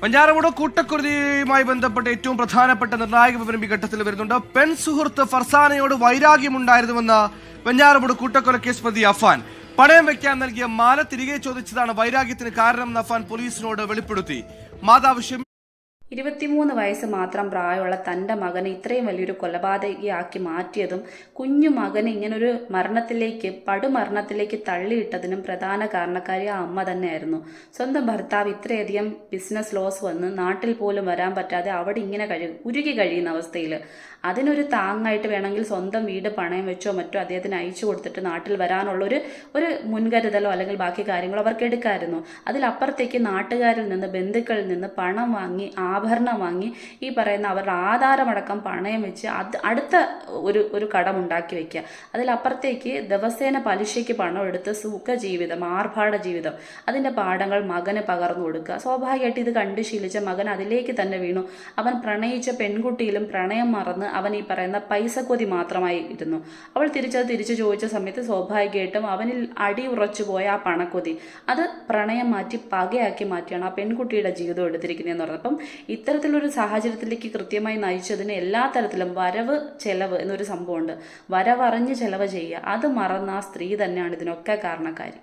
പഞ്ചാരമൂട് കൂട്ടക്കുരുതിയുമായി ബന്ധപ്പെട്ട് ഏറ്റവും പ്രധാനപ്പെട്ട നിർണായക വിവരം ഈ ഘട്ടത്തിൽ വരുന്നുണ്ട്. പെൺ സുഹൃത്ത് ഫർസാനയോട് വൈരാഗ്യമുണ്ടായിരുന്നുവെന്ന് വെഞ്ഞാറമൂട് കൂട്ടക്കൊലക്കേസ് പ്രതി അഫാൻ. പണയം വെക്കാൻ നൽകിയ മാല തിരികെ ചോദിച്ചതാണ് വൈരാഗ്യത്തിന് കാരണം അഫാൻ പോലീസിനോട് വെളിപ്പെടുത്തി. മാതാവ് 23 വയസ്സ് മാത്രം പ്രായമുള്ള തൻ്റെ മകനെ ഇത്രയും വലിയൊരു കൊലപാതകയാക്കി മാറ്റിയതും കുഞ്ഞു മകനെ ഇങ്ങനൊരു പടുമരണത്തിലേക്ക് തള്ളിയിട്ടതിനും പ്രധാന കാരണക്കാരി ആ അമ്മ തന്നെയായിരുന്നു. സ്വന്തം ഭർത്താവ് ഇത്രയധികം ബിസിനസ് ലോസ് വന്ന് നാട്ടിൽ പോലും വരാൻ പറ്റാതെ അവിടെ ഇങ്ങനെ ഉരുകി കഴിയുന്ന അവസ്ഥയിൽ അതിനൊരു താങ്ങായിട്ട് വേണമെങ്കിൽ സ്വന്തം വീട് പണയം വെച്ചോ മറ്റോ അദ്ദേഹത്തിന് അയച്ചു കൊടുത്തിട്ട് നാട്ടിൽ വരാനുള്ള ഒരു മുൻകരുതലോ അല്ലെങ്കിൽ ബാക്കി കാര്യങ്ങളോ അവർക്ക് എടുക്കാമായിരുന്നു. അതിലപ്പുറത്തേക്ക് നാട്ടുകാരിൽ നിന്ന് ബന്ധുക്കളിൽ നിന്ന് പണം വാങ്ങി ആഭരണം വാങ്ങി ഈ പറയുന്ന അവരുടെ ആധാരമടക്കം പണയം വെച്ച് അടുത്ത ഒരു കടമുണ്ടാക്കി വെക്കുക. അതിലപ്പുറത്തേക്ക് ദിവസേന പലിശയ്ക്ക് പണം എടുത്ത് സുഖജീവിതം ആർഭാട ജീവിതം അതിൻ്റെ പാഠങ്ങൾ മകന് പകർന്നു കൊടുക്കുക. സ്വാഭാവികമായിട്ട് ഇത് കണ്ടു ശീലിച്ച മകൻ അതിലേക്ക് തന്നെ വീണു. അവൻ പ്രണയിച്ച പെൺകുട്ടിയിലും പ്രണയം മറന്ന് അവൻ ഈ പറയുന്ന പൈസക്കൊതി മാത്രമായി ഇരുന്നു. അവൾ തിരിച്ചു ചോദിച്ച സമയത്ത് സ്വാഭാവികമായിട്ടും അവനിൽ അടി ഉറച്ചു പോയ ആ പണക്കൊതി അത് പ്രണയം മാറ്റി പകയാക്കി മാറ്റിയാണ് ആ പെൺകുട്ടിയുടെ ജീവിതം എടുത്തിരിക്കുന്നതെന്ന് പറഞ്ഞപ്പം ഇത്തരത്തിലൊരു സാഹചര്യത്തിലേക്ക് കൃത്യമായി നയിച്ചതിന് എല്ലാ തരത്തിലും വരവ് ചെലവ് എന്നൊരു സംഭവമുണ്ട്. വരവറിഞ്ഞ് ചെലവ് ചെയ്യുക അത് മറന്ന ആ സ്ത്രീ തന്നെയാണ് ഇതിനൊക്കെ കാരണക്കാരി.